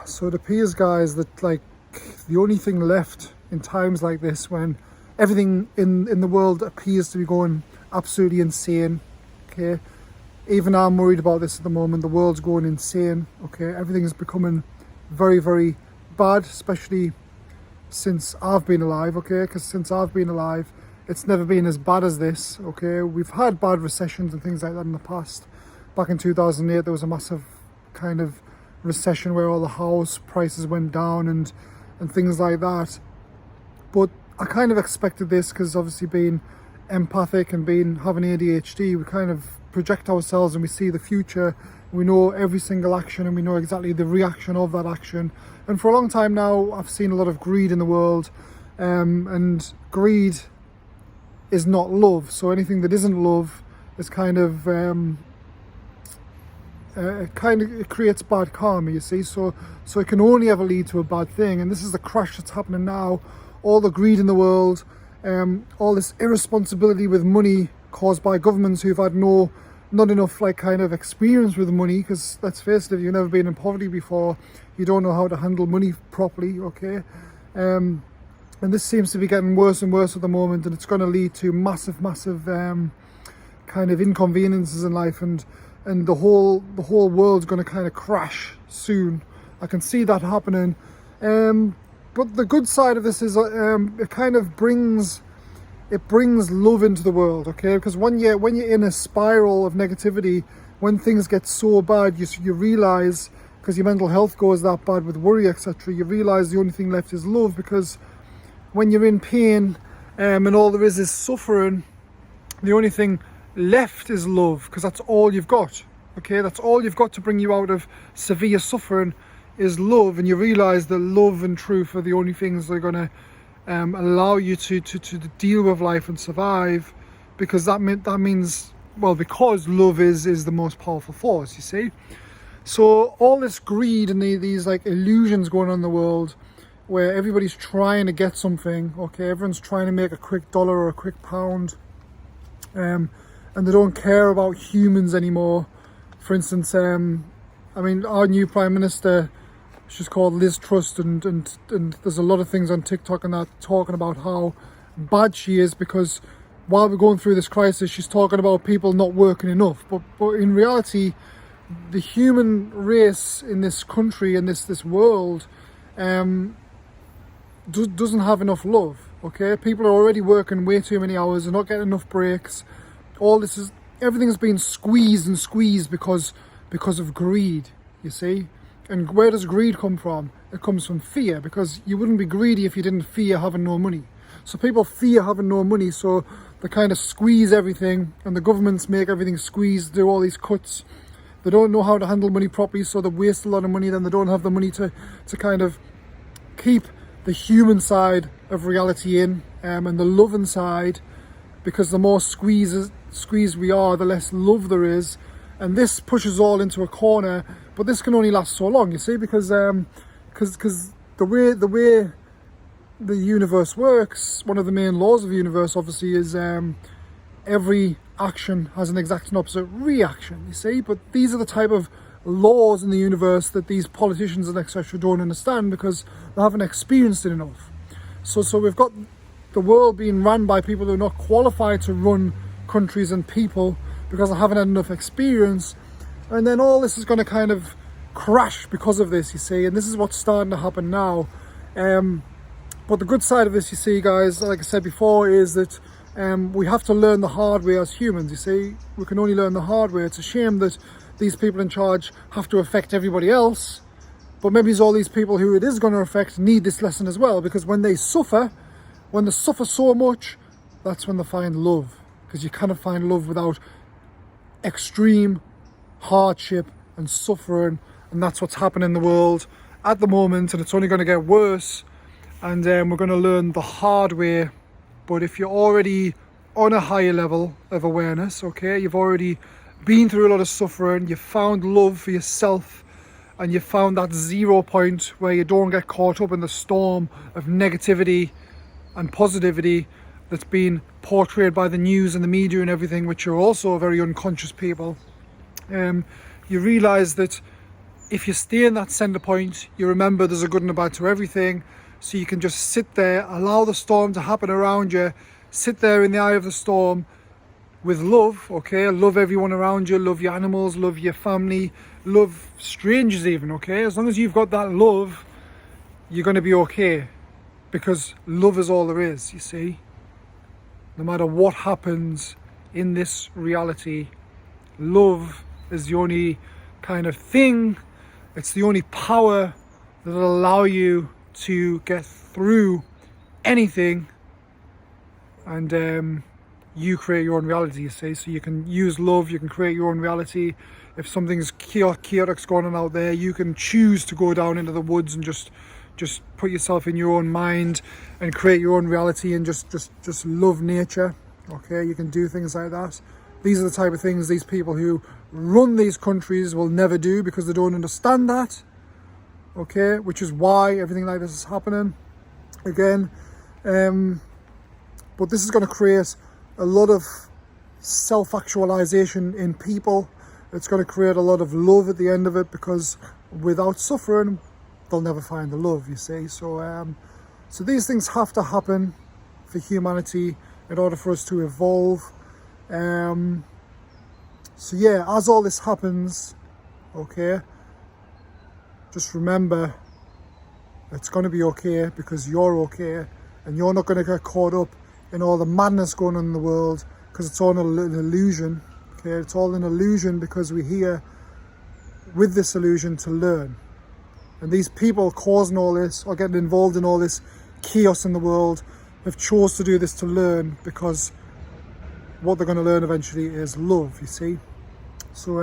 So it appears, guys, that like the only thing left in times like this, when everything in the world appears to be going absolutely insane, okay, even I'm worried about this at the moment. The world's going insane, okay, everything is becoming very, very bad, especially since I've been alive, okay, because since I've been alive, it's never been as bad as this, okay. We've had bad recessions and things like that in the past. Back in 2008, there was a massive kind of recession where all the house prices went down and things like that. But I kind of expected this, because obviously being empathic and having ADHD, we kind of project ourselves and we see the future. We know every single action and we know exactly the reaction of that action. And for a long time now, I've seen a lot of greed in the world, and greed is not love. So anything that isn't love is it creates bad karma, you see. So it can only ever lead to a bad thing. And this is the crash that's happening now. All the greed in the world, all this irresponsibility with money caused by governments who've had not enough like kind of experience with money. Because let's face it, if you've never been in poverty before, you don't know how to handle money properly, okay. And this seems to be getting worse and worse at the moment, and it's going to lead to massive kind of inconveniences in life, and the whole world's going to kind of crash soon. I can see that happening. But the good side of this is it kind of brings love into the world, okay? Because when you're in a spiral of negativity, when things get so bad, you realise, because your mental health goes that bad with worry, etc., you realise the only thing left is love. Because when you're in pain and all there is suffering, the only thing left is love, because that's all you've got, okay. That's all you've got to bring you out of severe suffering is love. And you realize that love and truth are the only things that are going to allow you to deal with life and survive, because that means, well, because love is the most powerful force, you see. So all this greed and these like illusions going on in the world, where everybody's trying to get something, okay, everyone's trying to make a quick dollar or a quick pound, and they don't care about humans anymore. For instance, I mean, our new Prime Minister, she's called Liz Truss, and there's a lot of things on TikTok and that talking about how bad she is, because while we're going through this crisis, she's talking about people not working enough. But in reality, the human race in this country and this world doesn't have enough love, okay. People are already working way too many hours and not getting enough breaks. Everything's been squeezed because of greed, you see. And where does greed come from? It comes from fear, because you wouldn't be greedy if you didn't fear having no money. So people fear having no money, so they kind of squeeze everything, and the governments make everything squeeze, do all these cuts. They don't know how to handle money properly, so they waste a lot of money. Then they don't have the money to kind of keep the human side of reality in, and the loving side, because the more squeezed we are, the less love there is. And this pushes all into a corner, but this can only last so long, you see, because the way the universe works, one of the main laws of the universe obviously is every action has an exact and opposite reaction, you see. But these are the type of laws in the universe that these politicians and etc. don't understand, because they haven't experienced it enough. So we've got the world being run by people who are not qualified to run countries and people, because I haven't had enough experience. And then all this is going to kind of crash because of this, you see. And this is what's starting to happen now. But the good side of this, you see, guys, like I said before, is that we have to learn the hard way as humans, you see. We can only learn the hard way. It's a shame that these people in charge have to affect everybody else, but maybe all these people who it is going to affect need this lesson as well, because when they suffer so much, that's when they find love. Because you cannot find love without extreme hardship and suffering, and that's what's happening in the world at the moment, and it's only going to get worse. And we're going to learn the hard way. But if you're already on a higher level of awareness, okay, you've already been through a lot of suffering, you've found love for yourself, and you've found that 0 point where you don't get caught up in the storm of negativity and positivity that's been portrayed by the news and the media and everything, which are also very unconscious people, you realise that if you stay in that center point, you remember there's a good and a bad to everything. So you can just sit there, allow the storm to happen around you, sit there in the eye of the storm with love, okay? Love everyone around you, love your animals, love your family, love strangers even, okay? As long as you've got that love, you're going to be okay, because love is all there is, you see? No matter what happens in this reality, love is the only kind of thing, it's the only power that will allow you to get through anything, and you create your own reality, you see. So you can use love, you can create your own reality. If something's chaotic's going on out there, you can choose to go down into the woods and just put yourself in your own mind and create your own reality, and just love nature, okay? You can do things like that. These are the type of things these people who run these countries will never do, because they don't understand that, okay? Which is why everything like this is happening again. But this is going to create a lot of self-actualization in people. It's going to create a lot of love at the end of it, because without suffering, they'll never find the love, you see. So so these things have to happen for humanity in order for us to evolve. So yeah, as all this happens, okay, just remember it's going to be okay, because you're okay, and you're not going to get caught up in all the madness going on in the world, because it's all an illusion, okay? It's all an illusion, because we're here with this illusion to learn. And these people causing all this, or getting involved in all this chaos in the world, have chose to do this to learn, because what they're going to learn eventually is love, you see. So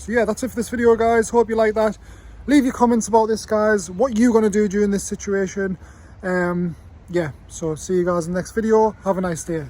yeah, that's it for this video, guys. Hope you like that. Leave your comments about this, guys, what you're going to do during this situation. Yeah, so see you guys in the next video. Have a nice day.